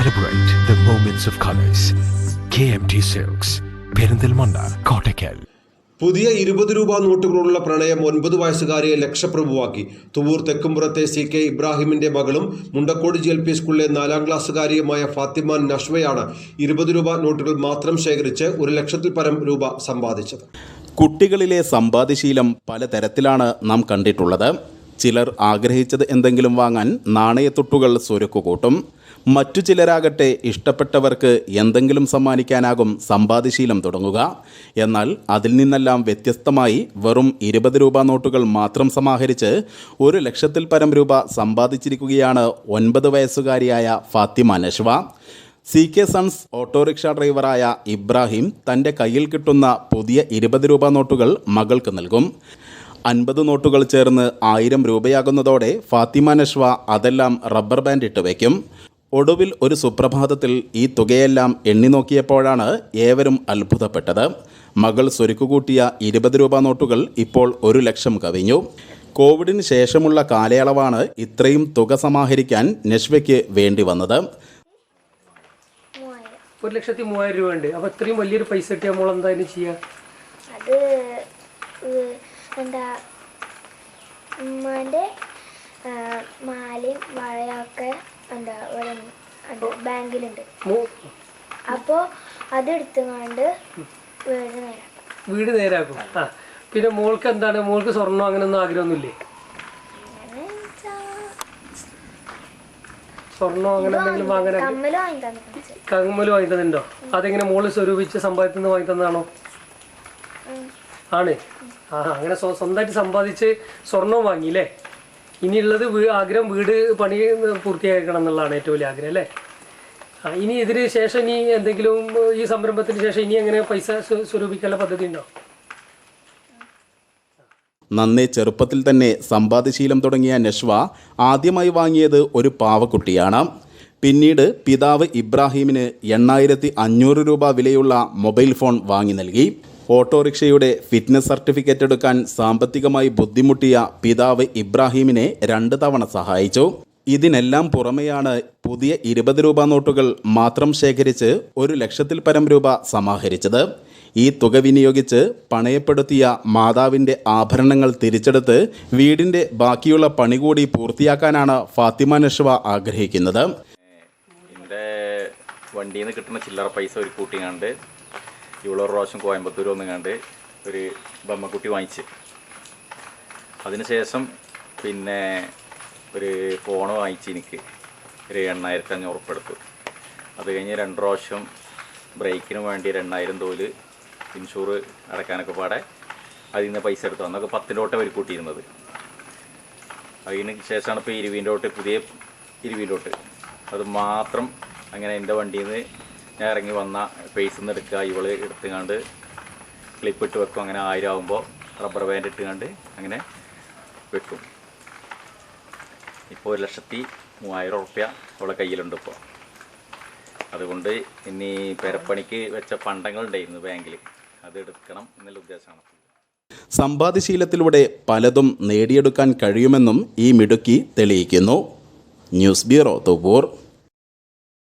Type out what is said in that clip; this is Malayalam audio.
Celebrate the moments of colors. KMT Silks, Perinthalmanna, Kottakkal. പുതിയ 20 രൂപ നോട്ടുകളുള്ള പ്രണയം 9 വയസ്സുകാരിയെ ലക്ഷപ്രഭുവാക്കി. തുവൂർ തെക്കുംപുറത്തെ CK ഇബ്രാഹിമിന്റെ മകളും മുണ്ടക്കോട് GLP സ്കൂളിലെ 4ാം ക്ലാസ്സുകാരിയുമായ ഫാത്തിമ നഷ്വയാണ് 20 രൂപ നോട്ടുകൾ മാത്രം ശേഖരിച്ച് 1 ലക്ഷത്തിൽ പരം രൂപ സമ്പാദിച്ചത്. കുട്ടികളിലെ സമ്പാദ്യശീലം പലതരത്തിലാണ് നാം കണ്ടിട്ടുള്ളത്. ചിലർ ആഗ്രഹിച്ചത് എന്തെങ്കിലും വാങ്ങാൻ നാണയത്തുട്ടുകൾ സ്വരുക്കുകൂട്ടും. മറ്റു ചിലരാകട്ടെ ഇഷ്ടപ്പെട്ടവർക്ക് എന്തെങ്കിലും സമ്മാനിക്കാനാകും സമ്പാദ്യശീലം തുടങ്ങുക. എന്നാൽ അതിൽ നിന്നെല്ലാം വ്യത്യസ്തമായി വെറും 20 രൂപ നോട്ടുകൾ മാത്രം സമാഹരിച്ച് 1 ലക്ഷത്തിൽ പരം രൂപ സമ്പാദിച്ചിരിക്കുകയാണ് 9 വയസ്സുകാരിയായ Fathima Nashwa. CK sons autorickshaw ഡ്രൈവറായ ഇബ്രാഹിം തൻ്റെ കയ്യിൽ കിട്ടുന്ന പുതിയ 20 രൂപ നോട്ടുകൾ മകൾക്ക് നൽകും. 50 നോട്ടുകൾ ചേർന്ന് 1000 രൂപയാകുന്നതോടെ ഫാത്തിമ നഷ്വ അതെല്ലാം റബ്ബർ ബാൻഡ് ഇട്ട് വയ്ക്കും. ഒടുവിൽ ഒരു സുപ്രഭാതത്തിൽ ഈ തുകയെല്ലാം എണ്ണി നോക്കിയപ്പോഴാണ് ഏവരും അത്ഭുതപ്പെട്ടത്. മകൾ സ്വരുക്കുകൂട്ടിയ 20 രൂപ നോട്ടുകൾ ഇപ്പോൾ 1 ലക്ഷം കവിഞ്ഞു. കോവിഡിന് ശേഷമുള്ള കാലയളവാണ് ഇത്രയും തുക സമാഹരിക്കാൻ നഷ്വയ്ക്ക് വേണ്ടി വന്നത്. 1,03,000 രൂപ ഉണ്ട്. അപ്പോൾ ഇത്രയും വലിയൊരു പൈസ കിട്ടിയ നമ്മൾ എന്തായാലും ചെയ്യുക? അത് എന്താ ഉമ്മാൻ്റെ മാലയും വളയൊക്കെ എന്താ ബാങ്കിലുണ്ട്. അപ്പോൾ അതെടുത്തുകൊണ്ട് വീട് നേരാക്കും. ആ പിന്നെ മോൾക്ക് എന്താണ്, മോൾക്ക് സ്വർണ്ണം അങ്ങനെയൊന്നും ആഗ്രഹമൊന്നുമില്ലേ? സ്വർണ്ണം അങ്ങനെ എന്തെങ്കിലും വാങ്ങാൻ? കമ്മല് വാങ്ങി തന്നിട്ടുണ്ടോ? അതെങ്ങനെ മോള് സ്വരൂപിച്ച് സമ്പാദിച്ചു നിന്ന് വാങ്ങി തന്നതാണോ? ആണ്. ആ അങ്ങനെ സ്വന്തമായിട്ട് സമ്പാദിച്ച് സ്വർണവും വാങ്ങിയില്ലേ? ഇനിയുള്ളത് ആഗ്രഹം വീട് പണി പൂർത്തിയാക്കണം എന്നുള്ളതാണ് ഏറ്റവും വലിയ ആഗ്രഹം അല്ലേ? ഇനി ഇതിന് ശേഷം ഇനി എന്തെങ്കിലും ഈ സംരംഭത്തിന് ശേഷം ഇനി എങ്ങനെ പൈസ സ്വരൂപിക്കാനുള്ള പദ്ധതി ഉണ്ടോ? നന്നേ ചെറുപ്പത്തിൽ തന്നെ സമ്പാദ്യശീലം തുടങ്ങിയ നഷ്വ ആദ്യമായി വാങ്ങിയത് ഒരു പാവക്കുട്ടിയാണ്. പിന്നീട് പിതാവ് ഇബ്രാഹിമിന് 8500 രൂപ വിലയുള്ള മൊബൈൽ ഫോൺ വാങ്ങി നൽകി. ഓട്ടോറിക്ഷയുടെ ഫിറ്റ്നസ് സർട്ടിഫിക്കറ്റ് എടുക്കാൻ സാമ്പത്തികമായി ബുദ്ധിമുട്ടിയ പിതാവ് ഇബ്രാഹിമിനെ 2 തവണ സഹായിച്ചു. ഇതിനെല്ലാം പുറമെയാണ് പുതിയ 20 രൂപ നോട്ടുകൾ മാത്രം ശേഖരിച്ച് 1 ലക്ഷത്തിൽ പരം രൂപ സമാഹരിച്ചത്. ഈ തുക വിനിയോഗിച്ച് പണയപ്പെടുത്തിയ മാതാവിൻ്റെ ആഭരണങ്ങൾ തിരിച്ചെടുത്ത് വീടിൻ്റെ ബാക്കിയുള്ള പണി കൂടി പൂർത്തിയാക്കാനാണ് ഫാത്തിമ നഷ്വ ആഗ്രഹിക്കുന്നത്. എൻ്റെ വണ്ടിയിൽ നിന്ന് കിട്ടുന്ന ചില്ലറ പൈസ ഒരു കൂട്ടിങ്ങാണ്ട് ഇവളൊരു പ്രാവശ്യം കോയമ്പത്തൂർ വന്നുങ്ങാണ്ട് ഒരു ബമ്മക്കുട്ടി വാങ്ങിച്ച് അതിനുശേഷം പിന്നെ ഒരു ഫോൺ വാങ്ങിച്ച് എനിക്ക് ഒരു 8500 ഉറുപ്പിക എടുത്തു. അത് കഴിഞ്ഞ് 2 പ്രാവശ്യം ബ്രേക്കിന് വേണ്ടി 2000 തോല് ഇൻഷൂർ അടക്കാനൊക്കെ പാടെ അതിൽ നിന്ന് പൈസ എടുത്തു. അന്നൊക്കെ 10 നോട്ട് അവർ കൂട്ടിയിരുന്നത്. അതിന് ശേഷമാണ് ഇപ്പോൾ 20 നോട്ട്, പുതിയ 20 നോട്ട്. അത് മാത്രം അങ്ങനെ എൻ്റെ വണ്ടിയിൽ നിന്ന് ഞാൻ ഇറങ്ങി വന്ന പേഴ്സിൽ നിന്ന് എടുക്കുക, ഇവള് എടുത്തുകൊണ്ട് ക്ലിപ്പ് ഇട്ട് വെക്കും. അങ്ങനെ 1000 ആകുമ്പോൾ റബ്ബർ ബാൻഡ് ഇട്ടുകൊണ്ട് അങ്ങനെ വെക്കും. ഇപ്പോൾ 1,03,000 ഉറുപ്പിക അവളെ കയ്യിലുണ്ട് ഇപ്പോൾ. അതുകൊണ്ട് ഇനി പെരപ്പണിക്ക് വെച്ച പണ്ടങ്ങളുണ്ടായിരുന്നു ബാങ്കിൽ, അത് എടുക്കണം എന്നുള്ള ഉദ്ദേശമാണ്. സമ്പാദ്യശീലത്തിലൂടെ പലതും നേടിയെടുക്കാൻ കഴിയുമെന്നും ഈ മിടുക്കി തെളിയിക്കുന്നു. News bureau, Thuvur.